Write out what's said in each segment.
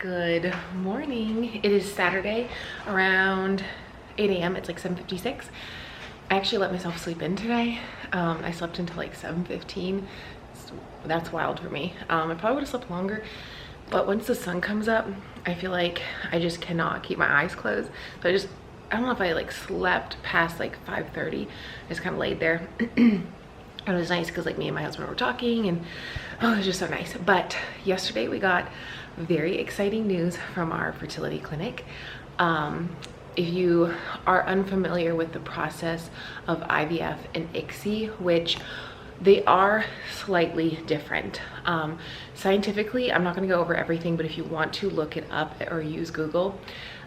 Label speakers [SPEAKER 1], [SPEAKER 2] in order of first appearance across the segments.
[SPEAKER 1] Good morning. It is Saturday around 8 a.m. It's like 7:56. I actually let myself sleep in today. I slept until like 7:15. That's wild for me. I probably would have slept longer, but once the sun comes up, I feel like I just cannot keep my eyes closed. So I don't know if I like slept past like 5:30. I just kind of laid there. And it was nice because like me and my husband were talking and oh, it was just so nice. But yesterday we got very exciting news from our fertility clinic. If you are unfamiliar with the process of IVF and ICSI, which they are slightly different. Scientifically, I'm not going to go over everything, but if you want to look it up or use Google,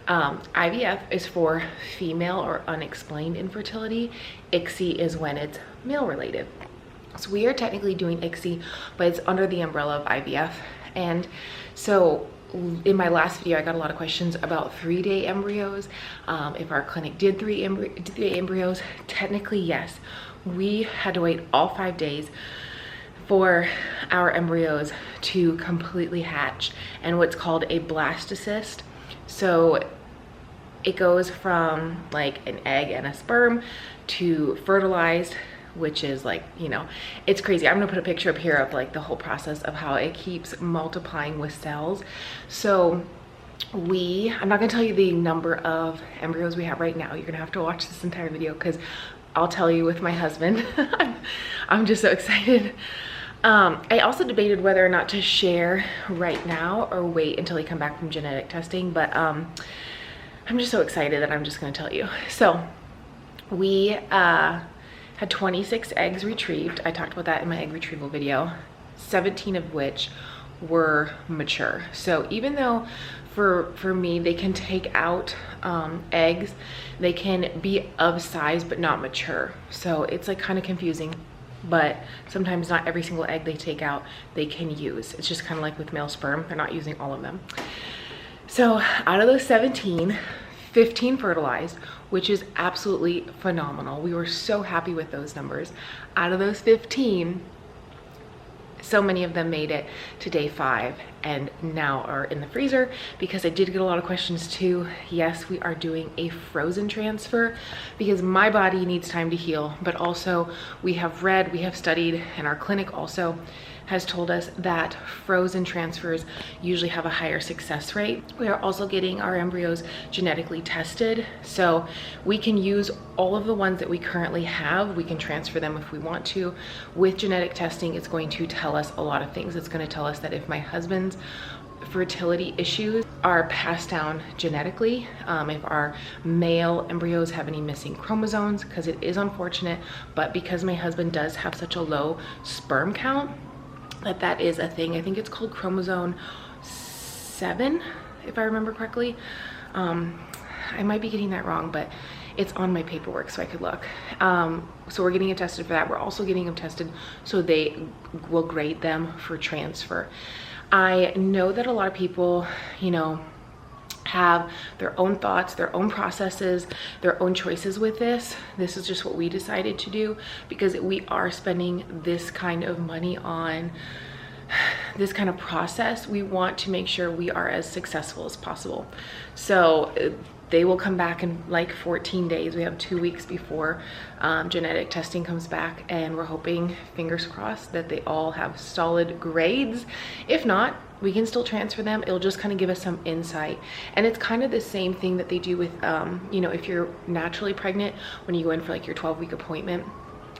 [SPEAKER 1] IVF is for female or unexplained infertility. ICSI is when it's male related. So we are technically doing ICSI, but it's under the umbrella of IVF. And so in my last video, I got a lot of questions about 3-day embryos. If our clinic did 3-day embryos, technically yes. We had to wait all 5 days for our embryos to completely hatch and what's called a blastocyst. So it goes from like an egg and a sperm to fertilized, which is like, you know, it's crazy. I'm gonna put a picture up here of like the whole process of how it keeps multiplying with cells. So I'm not gonna tell you the number of embryos we have right now. You're gonna have to watch this entire video because I'll tell you with my husband. I'm just so excited. I also debated whether or not to share right now or wait until he come back from genetic testing, but I'm just so excited that I'm just gonna tell you. So we had 26 eggs retrieved. I talked about that in my egg retrieval video, 17 of which were mature. So even though for me, they can take out eggs, they can be of size but not mature. So it's like kind of confusing, but sometimes not every single egg they take out they can use. It's just kind of like with male sperm, they're not using all of them. So out of those 17, 15 fertilized, which is absolutely phenomenal. We were so happy with those numbers. Out of those 15, so many of them made it to day 5 and now are in the freezer, because I did get a lot of questions too. Yes, we are doing a frozen transfer because my body needs time to heal, but also we have read, we have studied, and our clinic also has told us that frozen transfers usually have a higher success rate. We are also getting our embryos genetically tested, so we can use all of the ones that we currently have. We can transfer them if we want to. With genetic testing, it's going to tell us a lot of things. It's going to tell us that if my husband's fertility issues are passed down genetically, if our male embryos have any missing chromosomes, because it is unfortunate, but because my husband does have such a low sperm count, that is a thing. I think it's called chromosome 7, if I remember correctly. I might be getting that wrong, but it's on my paperwork so I could look. So we're getting it tested for that. We're also getting them tested so they will grade them for transfer. I know that a lot of people, you know, have their own thoughts, their own processes, their own choices with this. This is just what we decided to do because we are spending this kind of money on this kind of process. We want to make sure we are as successful as possible. So they will come back in like 14 days. We have 2 weeks before genetic testing comes back, and we're hoping, fingers crossed, that they all have solid grades. If not, we can still transfer them. It'll just kind of give us some insight. And it's kind of the same thing that they do with, you know, if you're naturally pregnant, when you go in for like your 12-week appointment,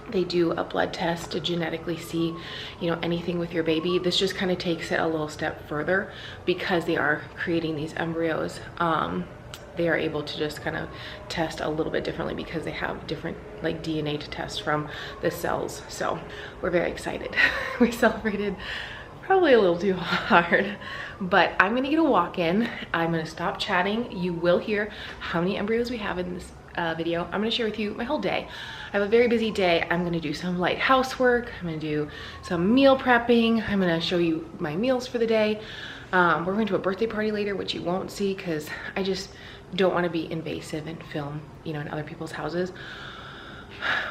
[SPEAKER 1] they do a blood test to genetically see, you know, anything with your baby. This just kind of takes it a little step further because they are creating these embryos. They are able to just kind of test a little bit differently because they have different like DNA to test from the cells. So we're very excited. We celebrated probably a little too hard, but I'm gonna get a walk-in. I'm gonna stop chatting. You will hear how many embryos we have in this video. I'm gonna share with you my whole day. I have a very busy day. I'm gonna do some light housework. I'm gonna do some meal prepping. I'm gonna show you my meals for the day. We're going to a birthday party later, which you won't see because I just don't want to be invasive and film, you know, in other people's houses.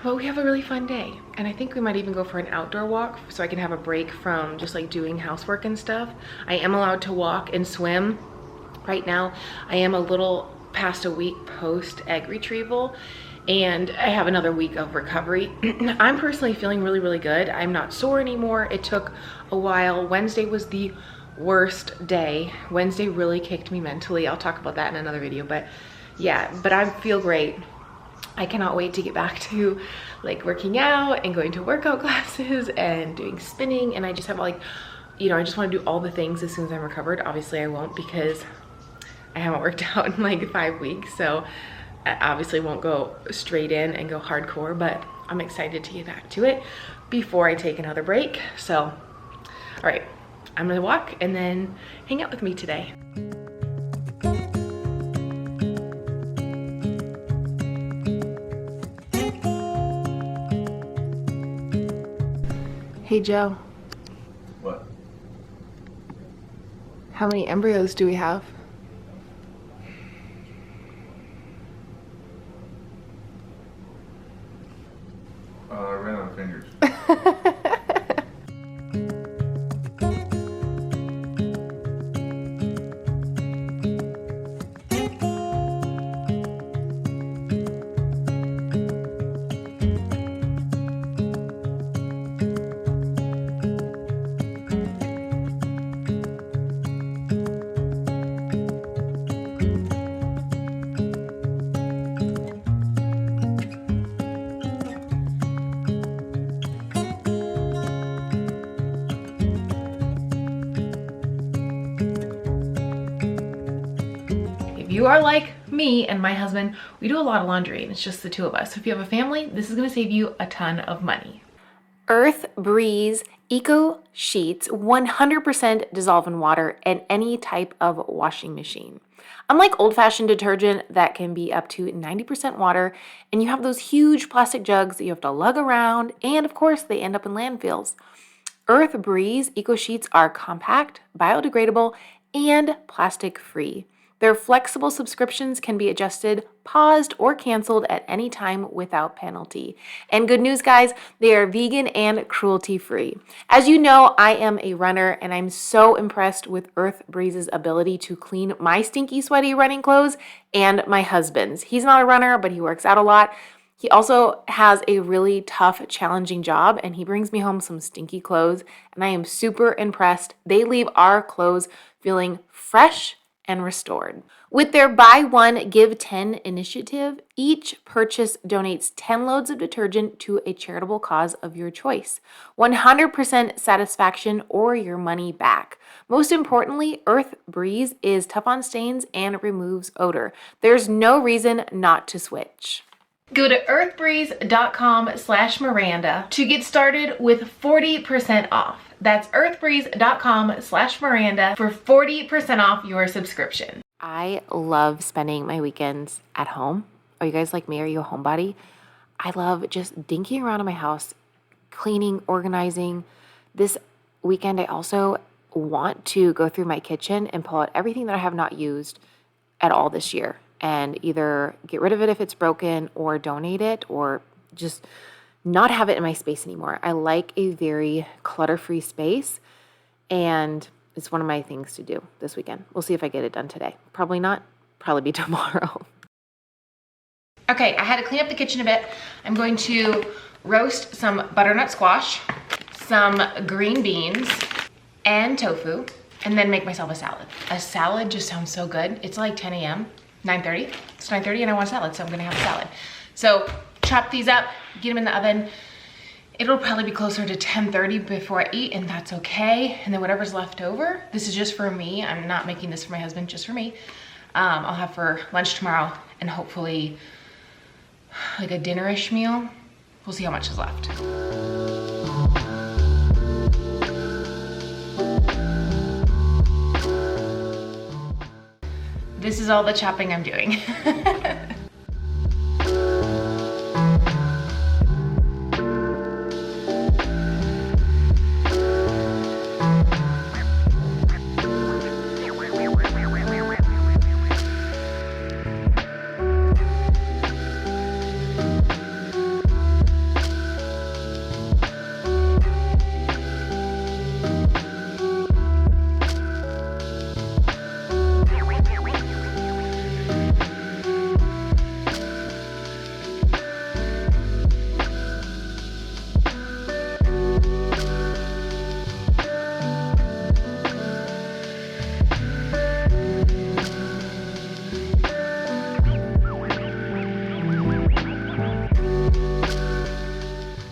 [SPEAKER 1] But we have a really fun day, and I think we might even go for an outdoor walk so I can have a break from just like doing housework and stuff. I am allowed to walk and swim. Right now, I am a little past a week post egg retrieval, and I have another week of recovery. I'm personally feeling really, really good. I'm not sore anymore. It took a while. Wednesday was the worst day. Wednesday really kicked me mentally. I'll talk about that in another video, but yeah, but I feel great. I cannot wait to get back to like working out and going to workout classes and doing spinning. And I just have like, you know, I just want to do all the things as soon as I'm recovered. Obviously I won't, because I haven't worked out in like 5 weeks. So I obviously won't go straight in and go hardcore, but I'm excited to get back to it before I take another break. So, all right, I'm gonna walk and then hang out with me today. Hey Joe.
[SPEAKER 2] What?
[SPEAKER 1] How many embryos do we have?
[SPEAKER 2] I ran out of fingers.
[SPEAKER 1] If you are like me and my husband, we do a lot of laundry and it's just the two of us. So if you have a family, this is gonna save you a ton of money. Embroys Eco Sheets 100% dissolve in water and any type of washing machine. Unlike old-fashioned detergent that can be up to 90% water, and you have those huge plastic jugs that you have to lug around, and of course they end up in landfills. Embroys Eco Sheets are compact, biodegradable, and plastic-free. Their flexible subscriptions can be adjusted, paused, or canceled at any time without penalty. And good news, guys, they are vegan and cruelty-free. As you know, I am a runner, and I'm so impressed with Embroys' ability to clean my stinky, sweaty running clothes and my husband's. He's not a runner, but he works out a lot. He also has a really tough, challenging job, and he brings me home some stinky clothes, and I am super impressed. They leave our clothes feeling fresh and restored. With their Buy One, Give 10 initiative, each purchase donates 10 loads of detergent to a charitable cause of your choice. 100% satisfaction or your money back. Most importantly, Embroys is tough on stains and removes odor. There's no reason not to switch. Go to earthbreeze.com/Miranda to get started with 40% off. That's earthbreeze.com/Miranda for 40% off your subscription. I love spending my weekends at home. Are you guys like me? Are you a homebody? I love just dinking around in my house, cleaning, organizing. This weekend, I also want to go through my kitchen and pull out everything that I have not used at all this year, and either get rid of it if it's broken or donate it or just not have it in my space anymore. I like a very clutter-free space, and it's one of my things to do this weekend. We'll see if I get it done today. Probably not. Probably be tomorrow. Okay, I had to clean up the kitchen a bit. I'm going to roast some butternut squash, some green beans, and tofu, and then make myself a salad. A salad just sounds so good. It's like 10 a.m. 9:30. It's 9:30 and I want a salad, so I'm gonna have a salad. So chop these up, get them in the oven. It'll probably be closer to 10:30 before I eat, and that's okay. And then whatever's left over, this is just for me. I'm not making this for my husband, just for me. I'll have for lunch tomorrow, and hopefully like a dinner-ish meal. We'll see how much is left. This is all the chopping I'm doing.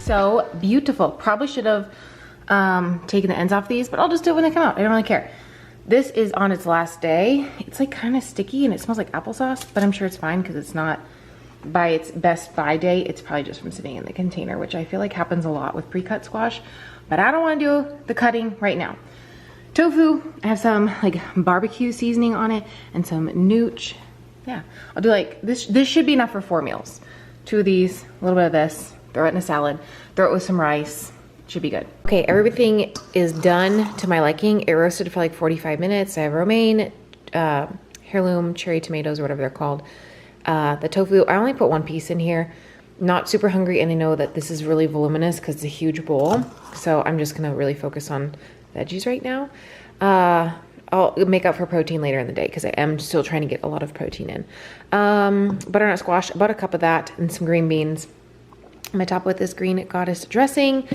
[SPEAKER 1] so beautiful. Probably should have taken the ends off these, but I'll just do it when they come out. I don't really care. This is on its last day. It's like kind of sticky and it smells like applesauce, but I'm sure it's fine because it's not by its best by date. It's probably just from sitting in the container, which I feel like happens a lot with pre-cut squash, but I don't want to do the cutting right now. Tofu, I have some like barbecue seasoning on it and some nooch. Yeah, I'll do like this. This should be enough for 4 meals. 2 of these, a little bit of this, throw it in a salad, throw it with some rice. Should be good. Okay, everything is done to my liking. It roasted for like 45 minutes. I have romaine, heirloom, cherry tomatoes, or whatever they're called. The tofu, I only put 1 piece in here. Not super hungry, and I know that this is really voluminous because it's a huge bowl. So I'm just gonna really focus on veggies right now. I'll make up for protein later in the day because I am still trying to get a lot of protein in. Butternut squash, about a cup of that, and some green beans. I'm gonna top with this green goddess dressing.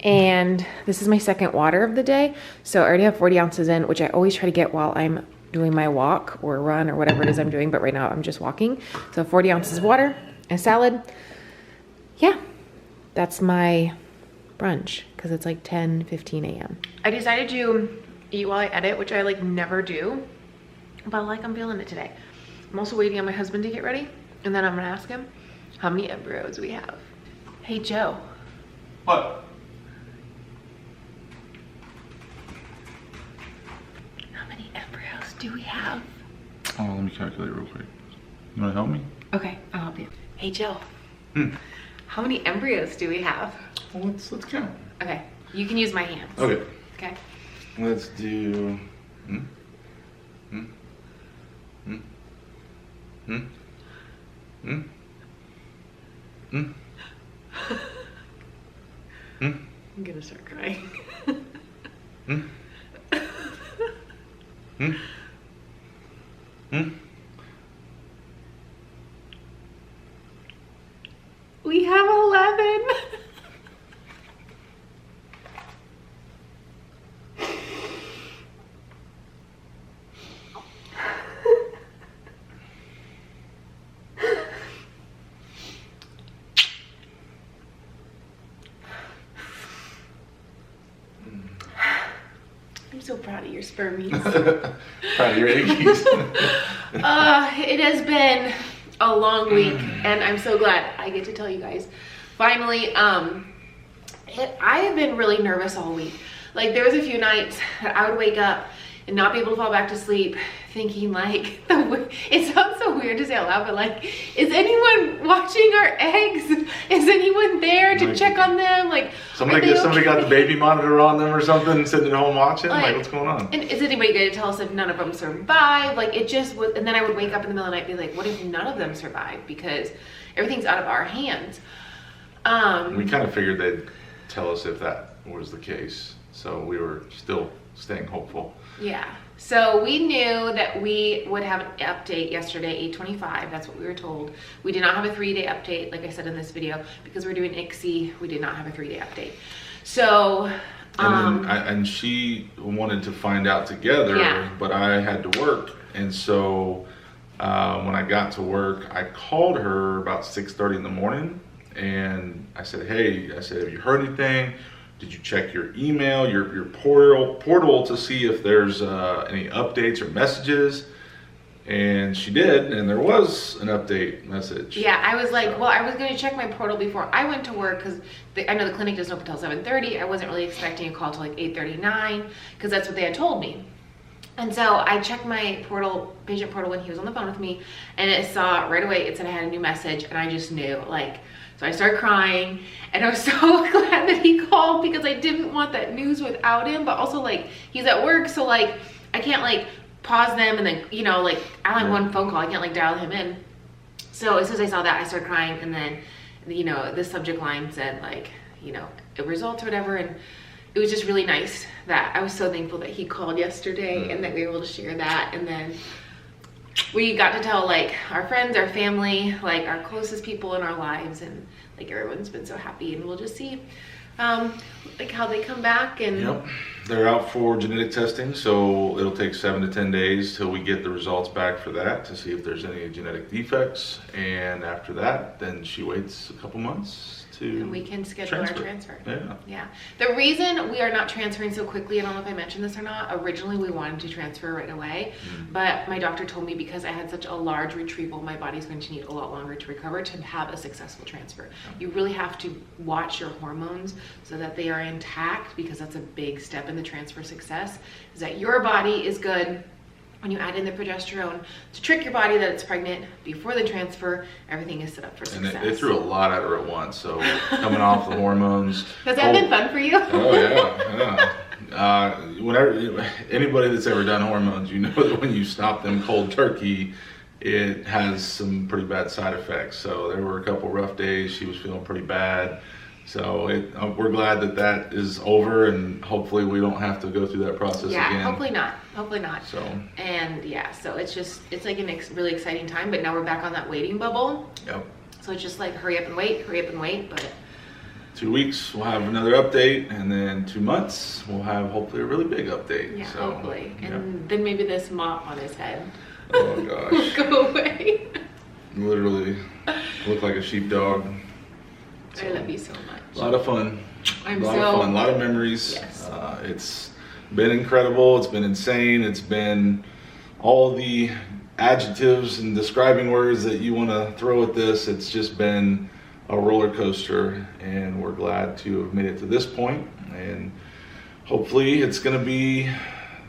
[SPEAKER 1] And this is my second water of the day. So I already have 40 ounces in, which I always try to get while I'm doing my walk or run or whatever it is I'm doing. But right now I'm just walking. So 40 ounces of water and salad. Yeah, that's my brunch because it's like 10:15 a.m. I decided to eat while I edit, which I like never do, but like I'm feeling it today. I'm also waiting on my husband to get ready. And then I'm gonna ask him how many embryos we have. Hey, Joe.
[SPEAKER 2] What?
[SPEAKER 1] Do we have?
[SPEAKER 2] Oh, let me calculate real quick. You wanna help me?
[SPEAKER 1] Okay, I'll help you. Hey, Joe.
[SPEAKER 2] Hmm.
[SPEAKER 1] How many embryos do we have?
[SPEAKER 2] Well, let's count.
[SPEAKER 1] Okay, you can use my hands.
[SPEAKER 2] Okay.
[SPEAKER 1] Okay.
[SPEAKER 2] Let's do. Hmm. Hmm. Hmm. Hmm. Hmm. Hmm. Hmm.
[SPEAKER 1] I'm gonna start crying.
[SPEAKER 2] Hmm. Hmm. Hmm.
[SPEAKER 1] We have 11. I'm so proud of your spermies.
[SPEAKER 2] Proud of your eggies.
[SPEAKER 1] It has been a long week and I'm so glad I get to tell you guys. Finally, I have been really nervous all week. Like there was a few nights that I would wake up and not be able to fall back to sleep thinking like, it sounds so weird to say out loud, but like, is anyone watching our eggs? Is anyone there to check on them? Like,
[SPEAKER 2] somebody got the baby monitor on them or something, sitting at home watching? Like what's going on?
[SPEAKER 1] And is anybody going to tell us if none of them survive? Like it just was, and then I would wake up in the middle of the night and be like, what if none of them survive? Because everything's out of our hands.
[SPEAKER 2] We kind of figured they'd tell us if that was the case. So we were still staying hopeful.
[SPEAKER 1] Yeah. So we knew that we would have an update yesterday, 8:25. That's what we were told. We did not have a 3-day update, like I said in this video, because we're doing ICSI. We did not have a 3-day update. So,
[SPEAKER 2] and she wanted to find out together,
[SPEAKER 1] yeah.
[SPEAKER 2] But I had to work, and so when I got to work, I called her about 6:30 in the morning, and I said, "Hey," I said, "have you heard anything? Did you check your email, your portal to see if there's any updates or messages?" And she did, and there was an update message.
[SPEAKER 1] Yeah, I was like, well, I was going to check my portal before I went to work because I know the clinic doesn't open until 7:30. I wasn't really expecting a call till like 8:39 because that's what they had told me. And so I checked my portal, patient portal, when he was on the phone with me, and it saw right away, it said I had a new message, and I just knew, like, so I started crying, and I was so glad that he called because I didn't want that news without him, but also, like, he's at work, so, like, I can't, like, pause them and then, you know, like, I only have one phone call, I can't, like, dial him in. So as soon as I saw that, I started crying, and then, you know, the subject line said, like, you know, a result or whatever, and it was just really nice that I was so thankful that he called yesterday and that we were able to share that. And then we got to tell like our friends, our family, like our closest people in our lives, and like everyone's been so happy, and we'll just see like how they come back. And
[SPEAKER 2] yep, they're out for genetic testing, so it'll take 7 to 10 days till we get the results back for that to see if there's any genetic defects. And after that, then she waits a couple months to
[SPEAKER 1] and we can schedule our transfer.
[SPEAKER 2] Yeah.
[SPEAKER 1] The reason we are not transferring so quickly, I don't know if I mentioned this or not, originally we wanted to transfer right away, but my doctor told me because I had such a large retrieval, my body's going to need a lot longer to recover to have a successful transfer. You really have to watch your hormones so that they are intact, because that's a big step in the transfer success, is that your body is good. When you add in the progesterone to trick your body that it's pregnant before the transfer, everything is set up for success.
[SPEAKER 2] And they threw a lot at her at once, so coming off the hormones.
[SPEAKER 1] Has that been fun for you?
[SPEAKER 2] Oh yeah. Whenever anybody that's ever done hormones, you know that when you stop them cold turkey, it has some pretty bad side effects. So there were a couple rough days. She was feeling pretty bad. So we're glad that that is over, and hopefully we don't have to go through that process again.
[SPEAKER 1] Yeah, hopefully not. Hopefully not.
[SPEAKER 2] So.
[SPEAKER 1] And yeah, so it's like a really exciting time, but now we're back on that waiting bubble.
[SPEAKER 2] Yep.
[SPEAKER 1] So it's just like hurry up and wait, but
[SPEAKER 2] 2 weeks we'll have another update, and then 2 months we'll have hopefully a really big update.
[SPEAKER 1] Yeah,
[SPEAKER 2] so,
[SPEAKER 1] hopefully. And then maybe this mop on his head.
[SPEAKER 2] Oh gosh.
[SPEAKER 1] Go away.
[SPEAKER 2] Literally look like a sheepdog.
[SPEAKER 1] So, I love you so much.
[SPEAKER 2] A lot of fun.
[SPEAKER 1] A
[SPEAKER 2] lot of memories.
[SPEAKER 1] Yes.
[SPEAKER 2] It's been incredible. It's been insane. It's been all the adjectives and describing words that you want to throw at this. It's just been a roller coaster, and we're glad to have made it to this point. And hopefully it's going to be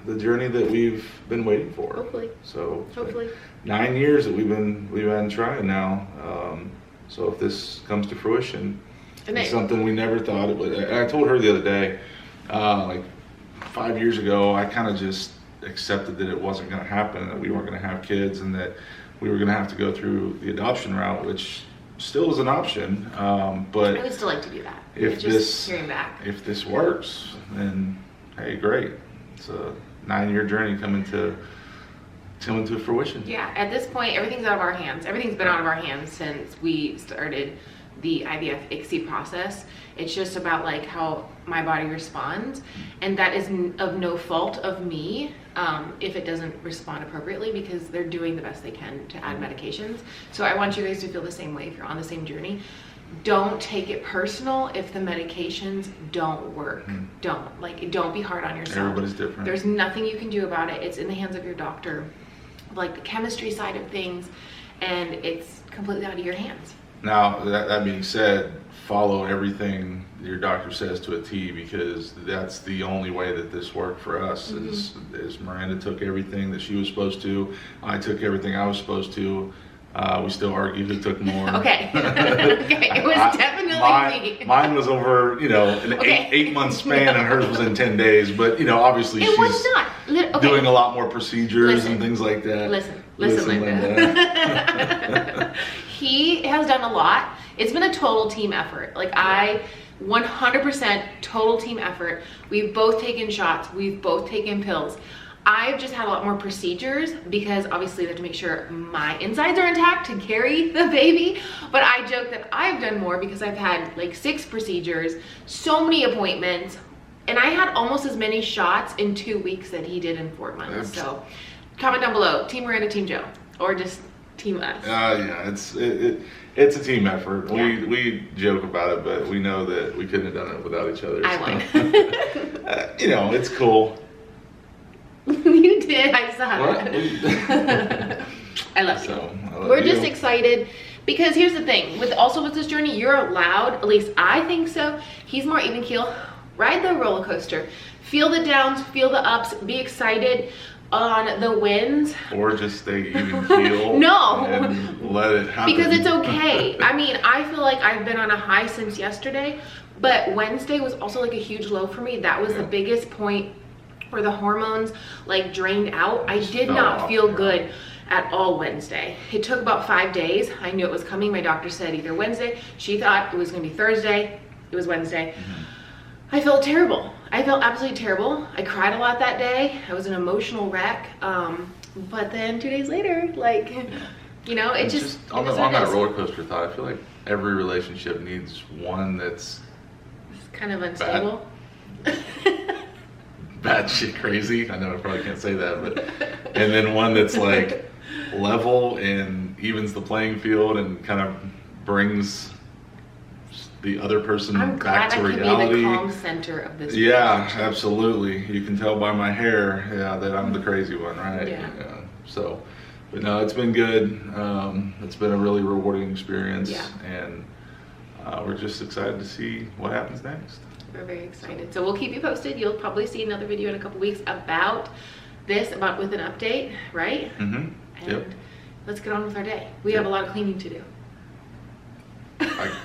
[SPEAKER 2] the journey that we've been waiting for.
[SPEAKER 1] Hopefully.
[SPEAKER 2] So
[SPEAKER 1] hopefully
[SPEAKER 2] 9 years that we've been trying now. So if this comes to fruition, it's something we never thought it would. I told her the other day, like 5 years ago, I kind of just accepted that it wasn't going to happen, that we weren't going to have kids, and that we were going to have to go through the adoption route, which still is an option. But
[SPEAKER 1] I would still like to do that.
[SPEAKER 2] If
[SPEAKER 1] If
[SPEAKER 2] this works, then hey, great. It's a 9-year journey coming to fruition.
[SPEAKER 1] Yeah, at this point, everyth's out of our hands. Everything's been out of our hands since we started the IVF ICSI process. It's just about like how my body responds, and that is of no fault of me if it doesn't respond appropriately, because they're doing the best they can to add medications. So I want you guys to feel the same way if you're on the same journey. Don't take it personal if the medications don't work. Don't be hard on yourself.
[SPEAKER 2] Everybody's different.
[SPEAKER 1] There's nothing you can do about it. It's in the hands of your doctor, like the chemistry side of things, and it's completely out of your hands.
[SPEAKER 2] Now, that being said, follow everything your doctor says to a T, because that's the only way that this worked for us. Is Miranda took everything that she was supposed to. I took everything I was supposed to. We still argue who took more.
[SPEAKER 1] Okay. Okay. It was definitely me.
[SPEAKER 2] Mine was over, an eight month span, and hers was in 10 days. But, obviously she's doing a lot more procedures and things like that.
[SPEAKER 1] Listen, Linda. He has done a lot. It's been a total team effort. 100% total team effort. We've both taken shots. We've both taken pills. I've just had a lot more procedures because obviously they have to make sure my insides are intact to carry the baby. But I joke that I've done more because I've had 6 procedures, so many appointments, and I had almost as many shots in 2 weeks that he did in 4 months. So comment down below, Team Miranda, Team Joe, or just Team us.
[SPEAKER 2] Yeah, it's a team effort. Yeah. We joke about it, but we know that we couldn't have done it without each other.
[SPEAKER 1] I won.
[SPEAKER 2] It's cool.
[SPEAKER 1] You did, I saw that. I love you. We're just excited because here's the thing, with this journey, you're allowed, at least I think so, he's more even keel, ride the roller coaster, feel the downs, feel the ups, be excited on the wins.
[SPEAKER 2] Or just stay even keel.
[SPEAKER 1] No.
[SPEAKER 2] And let it happen.
[SPEAKER 1] Because it's okay. I mean, I feel like I've been on a high since yesterday, but Wednesday was also a huge low for me. That was the biggest point where the hormones drained out. I did not feel good at all Wednesday. It took about 5 days. I knew it was coming. My doctor said either Wednesday. She thought it was gonna be Thursday. It was Wednesday. I felt terrible. I felt absolutely terrible. I cried a lot that day. I was an emotional wreck. But then 2 days later, it just
[SPEAKER 2] on that roller coaster thought, I feel like every relationship needs one that's
[SPEAKER 1] kind of unstable.
[SPEAKER 2] Bad shit crazy. I know I probably can't say that, but and then one that's level and evens the playing field and kind of brings the other person
[SPEAKER 1] I'm
[SPEAKER 2] back
[SPEAKER 1] glad
[SPEAKER 2] to
[SPEAKER 1] I
[SPEAKER 2] reality.
[SPEAKER 1] Can be the calm center of this.
[SPEAKER 2] Yeah, absolutely. You can tell by my hair, yeah, that I'm the crazy one, right?
[SPEAKER 1] Yeah.
[SPEAKER 2] So, but no, it's been good. It's been a really rewarding experience.
[SPEAKER 1] Yeah.
[SPEAKER 2] And we're just excited to see what happens next.
[SPEAKER 1] We're very excited. So we'll keep you posted. You'll probably see another video in a couple weeks about this, with an update, right?
[SPEAKER 2] Mm-hmm.
[SPEAKER 1] And let's get on with our day. We have a lot of cleaning to do.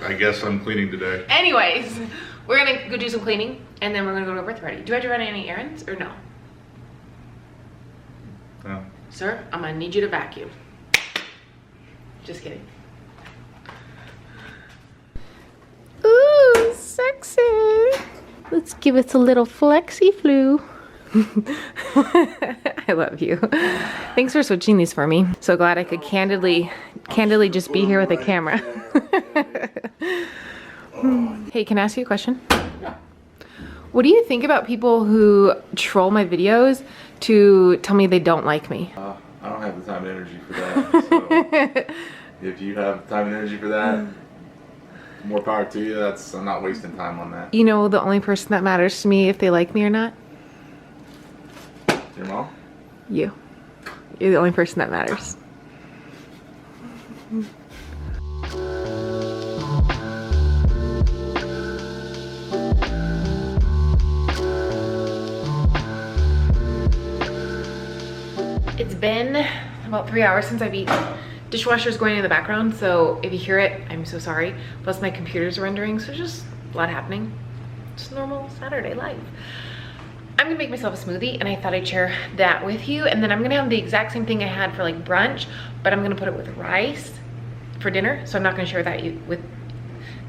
[SPEAKER 2] I guess I'm cleaning today.
[SPEAKER 1] Anyways, we're gonna go do some cleaning and then we're gonna go to a birthday party. Do I have to run any errands or no?
[SPEAKER 2] No.
[SPEAKER 1] Sir, I'm gonna need you to vacuum. Just kidding. Ooh, sexy. Let's give us a little flexi flu. I love you. Thanks for switching these for me. So glad I could candidly just be here with a camera. Hey, can I ask you a question? What do you think about people who troll my videos to tell me they don't like me?
[SPEAKER 2] I don't have the time and energy for that. So if you have time and energy for that, more power to you. I'm not wasting time on that.
[SPEAKER 1] You know the only person that matters to me if they like me or not?
[SPEAKER 2] Your mom?
[SPEAKER 1] You. You're the only person that matters. It's been about 3 hours since I've eaten. Dishwasher's going in the background, so if you hear it, I'm so sorry. Plus my computer's rendering, so just a lot happening. Just normal Saturday life. I'm gonna make myself a smoothie and I thought I'd share that with you. And then I'm gonna have the exact same thing I had for like brunch, but I'm gonna put it with rice for dinner. So I'm not gonna share that with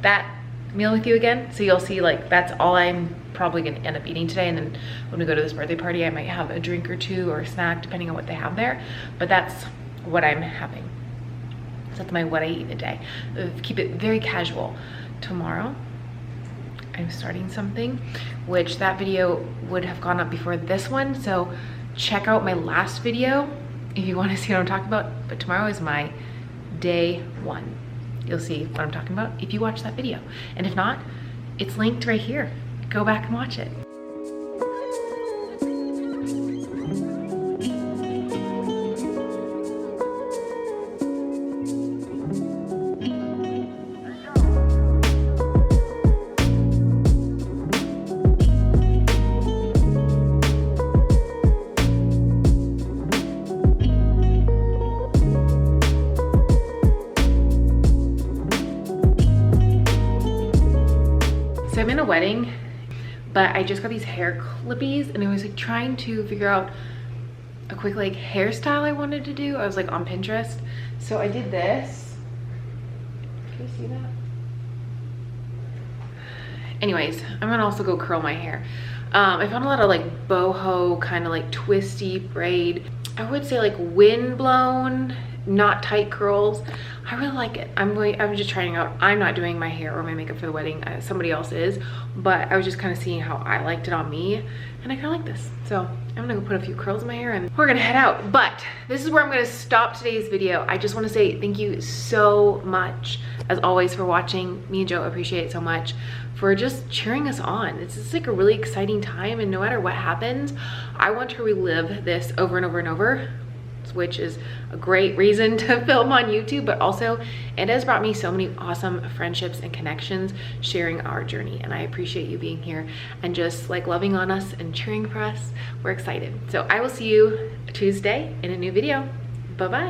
[SPEAKER 1] that meal with you again. So you'll see like that's all I'm probably gonna end up eating today. And then when we go to this birthday party, I might have a drink or two or a snack depending on what they have there. But that's what I'm having. So that's what I eat in a day. Keep it very casual. Tomorrow, I'm starting something, which that video would have gone up before this one. So check out my last video if you want to see what I'm talking about. But tomorrow is my day one. You'll see what I'm talking about if you watch that video. And if not, it's linked right here. Go back and watch it. So I'm in a wedding, but I just got these hair clippies and I was like trying to figure out a quick like hairstyle I wanted to do. I was like on Pinterest. So I did this. Can you see that? Anyways, I'm gonna also go curl my hair. I found a lot of like boho kind of like twisty braid. I would say like wind blown, not tight curls. I really like it. I'm just trying out. I'm not doing my hair or my makeup for the wedding. Somebody else is, but I was just kind of seeing how I liked it on me and I kind of like this. So I'm gonna go put a few curls in my hair and we're gonna head out. But this is where I'm gonna stop today's video. I just wanna say thank you so much, as always, for watching. Me and Joe appreciate it so much for just cheering us on. This is like a really exciting time, and no matter what happens, I want to relive this over and over and over, which is a great reason to film on YouTube, but also it has brought me so many awesome friendships and connections sharing our journey. And I appreciate you being here and just like loving on us and cheering for us. We're excited. So I will see you Tuesday in a new video. Bye-bye.